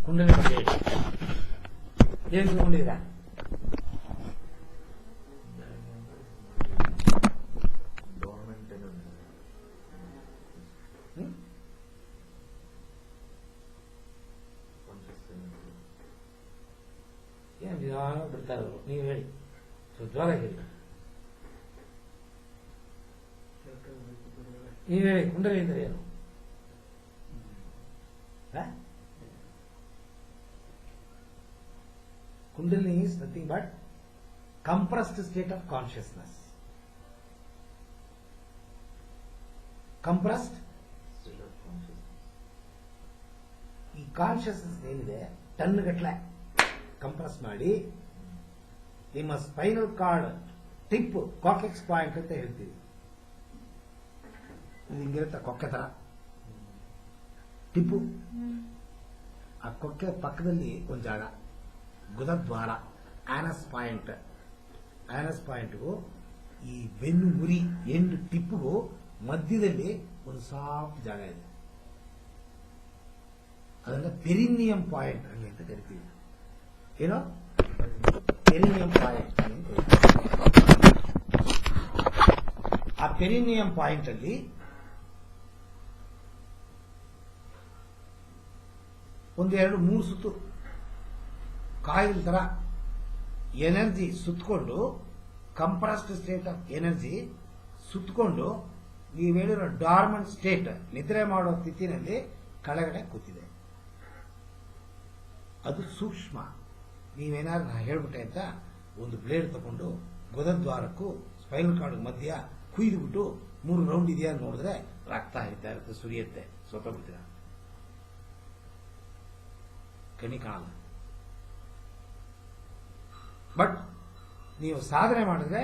ಕುಂಡಲಿ ಬಗ್ಗೆ ಏನ್ ತಿಳ್ಕೊಂಡಿದ್ದೀರಾ? ಏನ್ ನಿಧಾನ ಬಿಡ್ತಾ ಇರೋರು? ನೀವು ಹೇಳಿ, ಜೋರ ಹೇಳಿ. ನೀವು ಹೇಳಿ, ಕುಂಡಲಿ ಅಂದ್ರೆ ಏನು? Kundalini is nothing but compressed state of consciousness. Compressed state of consciousness. ಈ ಕಾನ್ಷಿಯಸ್ನೆಸ್ ಏನಿದೆ ಟನ್ ಗಟ್ಟಲೆ ಕಂಪ್ರೆಸ್ ಮಾಡಿ ನಿಮ್ಮ ಸ್ಪೈನಲ್ ಕಾರ್ಡ್ ಟಿಪ್ ಕಾಕೆಕ್ಸ್ ಪಾಯಿಂಟ್ ಅಂತ ಹೇಳ್ತೀವಿ. ಹಿಂಗಿರುತ್ತೆ ಕೊಕ್ಕೆ ತರ ಟಿಪ್ಪು. ಆ ಕೊಕ್ಕೆ ಪಕ್ಕದಲ್ಲಿ ಒಂದು ಜಾಗ ಗುದದ್ವಾರ, ಆನಸ್ ಪಾಯಿಂಟ್. ಆನಸ್ ಪಾಯಿಂಟ್ಗೂ ಈ ಬೆನ್ನು ಮುರಿ ಎಂಡ್ ಟಿಪ್ಗೂ ಮಧ್ಯದಲ್ಲಿ ಒಂದು ಸಾಫ್ಟ್ ಜಾಗ ಇದೆ. ಅದನ್ನ ಪೆರಿನಿಯಂ ಪಾಯಿಂಟ್ ಅಂತ ಕರಿತೀವಿ. ಏನೋ ಪೆರಿನಿಯಂ ಪಾಯಿಂಟ್. ಆ ಪೆರಿನಿಯಂ ಪಾಯಿಂಟ್ ಅಲ್ಲಿ ಒಂದೆರಡು ಮೂರು ಸುತ್ತು ಕಾಯಿಲ್ ತರ ಎನರ್ಜಿ ಸುತ್ತಕೊಂಡು, ಕಂಪ್ರೆಸ್ಡ್ ಸ್ಟೇಟ್ ಆಫ್ ಎನರ್ಜಿ ಸುತ್ತಕೊಂಡು, ನೀವು ಹೇಳಿರೋ ಡಾರ್ಮೆಂಟ್ ಸ್ಟೇಟ್ ನಿದ್ರೆ ಮಾಡೋ ಸ್ಥಿತಿನಲ್ಲಿ ಕೆಳಗಡೆ ಕೂತಿದೆ. ಅದು ಸೂಕ್ಷ್ಮ. ನೀವೇನಾದ್ರು ಹೇಳ್ಬಿಟ್ಟೆ ಅಂತ ಒಂದು ಬ್ಲೇಡ್ ತಗೊಂಡು ಗುದದ್ವಾರಕ್ಕೂ ಸ್ಪೈನಲ್ ಕಾರ್ಡ್ ಮಧ್ಯ ಕುಯ್ದುಬಿಟ್ಟು 3 ರೌಂಡ್ ಇದೆಯಾ ನೋಡಿದ್ರೆ ರಕ್ತ ಹರಿತಾ ಇರುತ್ತೆ, ಸುರಿಯುತ್ತೆ, ಸೋತೋಗ್ಬಿಡ್ತೀರ, ಕಣಿ ಕಾಣಲ್ಲ. ಬಟ್ ನೀವು ಸಾಧನೆ ಮಾಡಿದ್ರೆ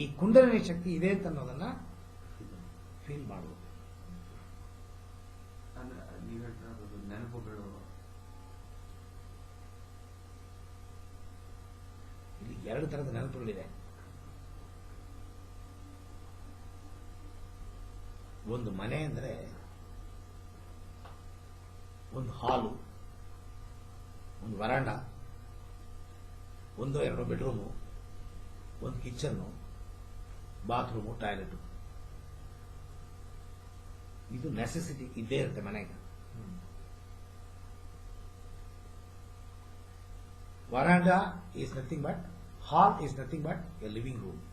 ಈ ಕುಂಡಲಿನಿ ಶಕ್ತಿ ಇದೆ ಅಂತ ಅನ್ನೋದನ್ನ ಫೀಲ್ ಮಾಡಬಹುದು. ನೆನಪುಗಳು ಇಲ್ಲಿ 2 ತರದ ನೆನಪುಗಳಿದೆ. ಒಂದು ಮನೆ ಅಂದ್ರೆ ಒಂದು ಹಾಲು, ಒಂದು ವರಾಂಡ, 1-2 ಬೆಡ್ರೂಮು, ಒಂದು ಕಿಚನ್ನು, ಬಾತ್ರೂಮು, ಟಾಯ್ಲೆಟ್. ಇದು ನೆಸೆಸಿಟಿ ಇದ್ದೇ ಇರುತ್ತೆ ಮನೆಗೆ. Veranda is nothing but, hall is nothing but A living room.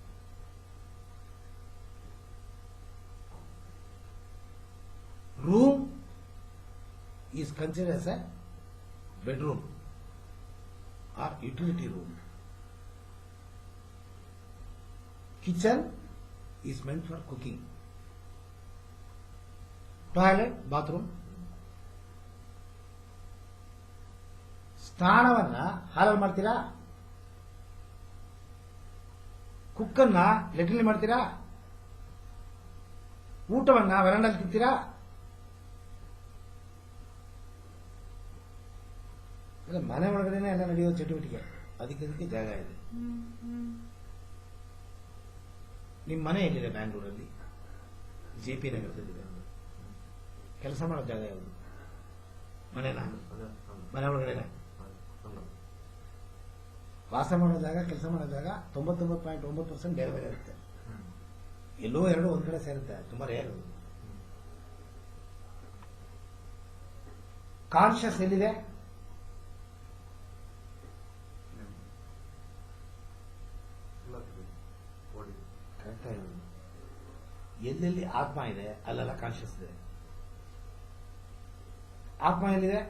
Room is considered as A bedroom or utility room. Kitchen is meant for cooking. Toilet, bathroom. ಸ್ನಾನವನ್ನ ಹಾಲಲ್ಲಿ ಮಾಡ್ತೀರಾ? ಕುಕ್ಕನ್ನ latrine ಮಾಡ್ತೀರಾ? ಊಟವನ್ನ ವರಾಂಡಲ್ಲಿ ತಿಂತೀರಾ? ಮನೆ ಒಳಗಡೆನೆ ಎಲ್ಲ ನಡೆಯೋ ಚಟುವಟಿಕೆ. ಅದಕ್ಕೆ ಜಾಗ ಇದೆ. ನಿಮ್ಮ ಮನೆ ಎಲ್ಲಿದೆ? ಬ್ಯಾಂಗ್ಳೂರಲ್ಲಿ, JP ನಗರದಲ್ಲಿದೆ. ಕೆಲಸ ಮಾಡೋ ಜಾಗ ಯಾವುದು? ಮನೆನಾ? ಮನೆ ಒಳಗಡೆ ವಾಸ ಮಾಡೋ ಜಾಗ, ಕೆಲಸ ಮಾಡೋ ಜಾಗ 99.9% ಬೇರೆ ಬೇರೆ ಇರುತ್ತೆ. ಎಲ್ಲೋ 2 ಒಂದ್ ಕಡೆ ಸೇರುತ್ತೆ, ತುಂಬಾ ರೇರ್. ಕಾನ್ಷಿಯಸ್ ಎಲ್ಲಿದೆ? ಎಲ್ಲೆಲ್ಲಿ ಆತ್ಮ ಇದೆ ಅಲ್ಲೆಲ್ಲ ಕಾನ್ಷಿಯಸ್ ಇದೆ. ಆತ್ಮ ಎಲ್ಲಿದೆ?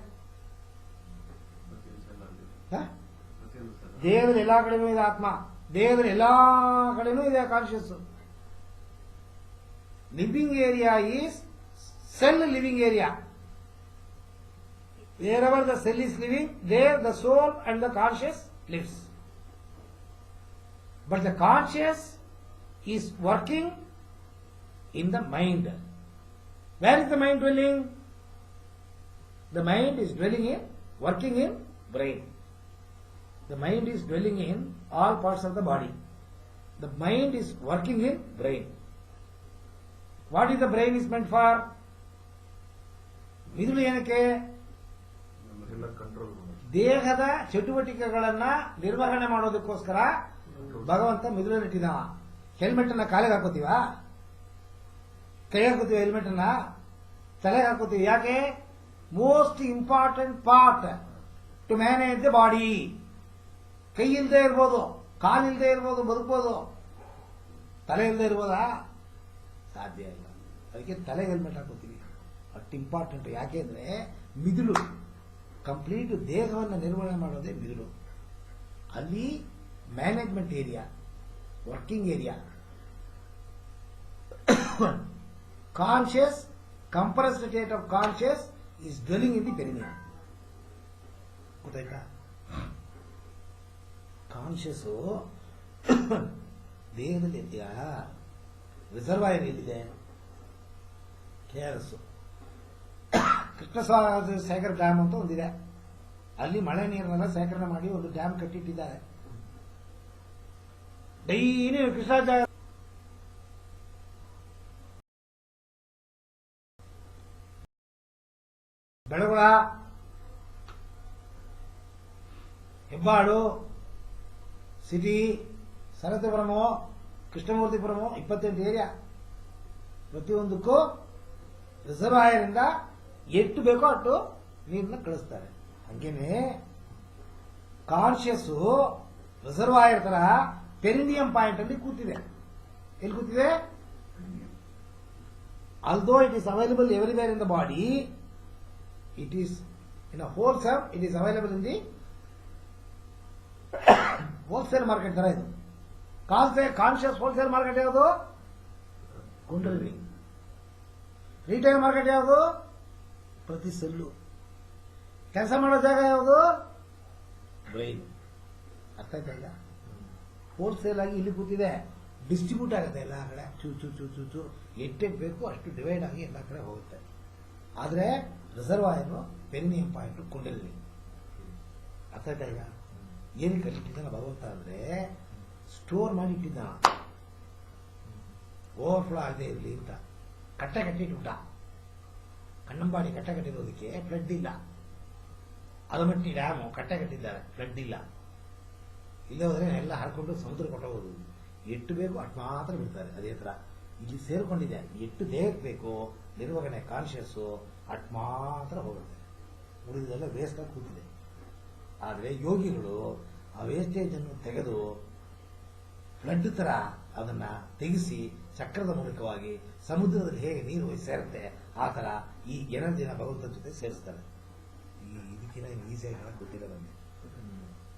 ದೇಹದಲ್ಲಿ ಎಲ್ಲಾ ಕಡೆನೂ ಇದೆ ಆತ್ಮ. ದೇಹದಲ್ಲಿ ಎಲ್ಲಾ ಕಡೆನೂ ಇದೆ conscious. Living area is cell living area. wherever the cell is living, there the soul and the conscious lives. But the conscious is working in the mind. Where is the mind dwelling? The mind is dwelling in, working in brain. The mind is dwelling in all parts of the body. The mind is working in brain. What is the brain is meant for? ಮಿದುಳು ಏನಕ್ಕೆ? Control ದೇಹದ ಚಟುವಟಿಕೆಗಳನ್ನ ನಿರ್ವಹಣೆ ಮಾಡೋದಕ್ಕೋಸ್ಕರ ಭಗವಂತ ಮಿದುಳಲ್ಲಿಟ್ಟಿದ್ದಾವ. Helmet ಅನ್ನ ಕಾಲಿಗೆ ಹಾಕೋತೀವ, ಕೈ ಹಾಕೋತೀವ, helmet ಅನ್ನ ತಲೆಗೆ ಹಾಕೋತೀವಿ. ಯಾಕೆ? Most important part two manage the body. ಕೈ ಇಲ್ಲದೆ ಇರ್ಬೋದು, ಕಾಲಿಲ್ಲದೆ ಇರ್ಬೋದು, ಬದುಕಬಹುದು. ತಲೆ ಇಲ್ಲದೆ ಇರ್ಬೋದಾ? ಸಾಧ್ಯ ಇಲ್ಲ. ಅದಕ್ಕೆ ತಲೆಗೆ ಹೆಲ್ಮೆಟ್ ಹಾಕೋತೀವಿ. ಅಷ್ಟು ಇಂಪಾರ್ಟೆಂಟ್. ಯಾಕೆ ಅಂದ್ರೆ ಮಿದುಳು ಕಂಪ್ಲೀಟ್ ದೇಹವನ್ನು ನಿರ್ವಹಣೆ ಮಾಡೋದೇ ಮಿದುಳು. ಅಲ್ಲಿ management area, working area. Conscious compressed state of conscious is dwelling in the perineum. ಗೊತ್ತಾಯ್ತಾ? ಕಾನ್ಶಿಯಸ್ ದೇಹದಲ್ಲಿ ಇದೆಯಾ? ರಿಸರ್ವಾಯರ್ ಎಲ್ಲಿದೆ? KRS ಕೃಷ್ಣಸಾಗರ ಡ್ಯಾಮ್ ಅಂತ ಒಂದಿದೆ. ಅಲ್ಲಿ ಮಳೆ ನೀರನ್ನೆಲ್ಲ ಸೇಕರಣೆ ಮಾಡಿ ಒಂದು ಡ್ಯಾಮ್ ಕಟ್ಟಿಟ್ಟಿದ್ದಾರೆ. Daily Krishna Belagula, Hebbal, city, Saraswathipuram, Krishnamurthypuram 28 area. ಪ್ರತಿಯೊಂದಕ್ಕೂ ರಿಸರ್ವಾಯರ್ ಇಂದ ಎಷ್ಟು ಬೇಕೋ ಅಷ್ಟು ನೀರನ್ನ ಕಳಿಸ್ತಾರೆ. ಹಂಗೇನೆ ಕಾನ್ಶಿಯಸ್ ರಿಸರ್ವಾಯರ್ ತರ ಪೆರಿನಿಯಂ ಪಾಯಿಂಟ್ ಅಲ್ಲಿ ಕೂತಿದೆ. ಎಲ್ಲಿ ಕೂತಿದೆ? Although it is available everywhere in the body, it is in a wholesale, it is available in the wholesale market ತರ ಇದು. ಕಾನ್ಶಿಯಸ್ ಹೋಲ್ಸೇಲ್ ಮಾರ್ಕೆಟ್ ಯಾವುದು? ಕುಂಡಲಿನಿ. ರಿಟೇಲ್ ಮಾರ್ಕೆಟ್ ಯಾವುದು? ಪ್ರತಿ ಸೆಲ್ಲು. ಕೆಲಸ ಮಾಡೋ ಜಾಗ ಯಾವುದು? ಬ್ರೈನ್. ಅರ್ಥ ಆಯ್ತಾ ಇಲ್ಲ? ಹೋಲ್ಸೇಲ್ ಆಗಿ ಇಲ್ಲಿ ಕೂತಿದೆ, ಡಿಸ್ಟ್ರಿಬ್ಯೂಟ್ ಆಗುತ್ತೆ ಎಲ್ಲ ಕಡೆ. ಚೂ ಚೂ ಚೂ ಚೂ ಚೂ ಎಷ್ಟೆಷ್ಟು ಬೇಕು ಅಷ್ಟು ಡಿವೈಡ್ ಆಗಿ ಎಲ್ಲ ಕಡೆ ಹೋಗುತ್ತೆ. ಆದ್ರೆ ರಿಸರ್ವಾಯರ್ ಪೆರಿನಿಯಂ ಪಾಯಿಂಟ್ ಕುಂಡಲಿನಿ. ಅರ್ಥ ಆಯ್ತಾ ಇಲ್ಲ? ಏನಕ್ಕೆ ಇಟ್ಟಿದ್ದಾನ ಭಗವಂತ ಅಂದ್ರೆ ಸ್ಟೋರ್ ಮಾಡಿ ಇಟ್ಟಿದ್ದಾನ, ಓವರ್ಫ್ಲೋ ಆಗದೆ ಇರಲಿ ಅಂತ. ಕಟ್ಟೆ ಕಟ್ಟಿಟ್ಬಿಟ್ಟ. ಕಣ್ಣಂಬಾಡಿ ಕಟ್ಟೆ ಕಟ್ಟಿರೋದಕ್ಕೆ ಫ್ಲಡ್ ಇಲ್ಲ. ಅಲಮಟ್ಟಿ ಡ್ಯಾಮು ಕಟ್ಟೆ ಕಟ್ಟಿದ್ದಾರೆ, ಫ್ಲಡ್ ಇಲ್ಲ. ಇಲ್ಲೇ ಹೋದ್ರೆ ಎಲ್ಲ ಹರ್ಕೊಂಡು ಸಮುದ್ರ ಕೊಟ್ಟಬಹುದು. ಎಷ್ಟು ಬೇಕು ಅಷ್ಟು ಮಾತ್ರ ಬಿಡ್ತಾರೆ. ಅದೇ ತರ ಇಲ್ಲಿ ಸೇರ್ಕೊಂಡಿದೆ. ಎಷ್ಟು ದೇಹಕ್ಕೆ ಬೇಕು ನಿರ್ವಹಣೆ ಕಾನ್ಶಿಯಸ್ ಅಷ್ಟು ಮಾತ್ರ ಹೋಗುತ್ತೆ. ಉಳಿದೆಲ್ಲ ವೇಸ್ಟ್ ಆಗಿ ಕೂತಿದೆ. ಆದರೆ ಯೋಗಿಗಳು ಆ ವೇಸ್ಟೇಜ್ ಅನ್ನು ತೆಗೆದು ಫ್ಲಡ್ ತರ ಅದನ್ನ ತೆಗೆಸಿ ಚಕ್ರದ ಮೂಲಕವಾಗಿ ಸಮುದ್ರದಲ್ಲಿ ಹೇಗೆ ನೀರು ಹೋಗಿ ಸೇರುತ್ತೆ ಆ ತರ ಈ ಎನರ್ಜಿನ ಭಗವಂತನ ಜೊತೆ ಸೇರಿಸ್ತಾರೆ. ಇದಕ್ಕಿಂತ ಈಸಿಯಾಗಿ ಹೇಳಕ್ ಗೊತ್ತಿಲ್ಲ ನಮಗೆ.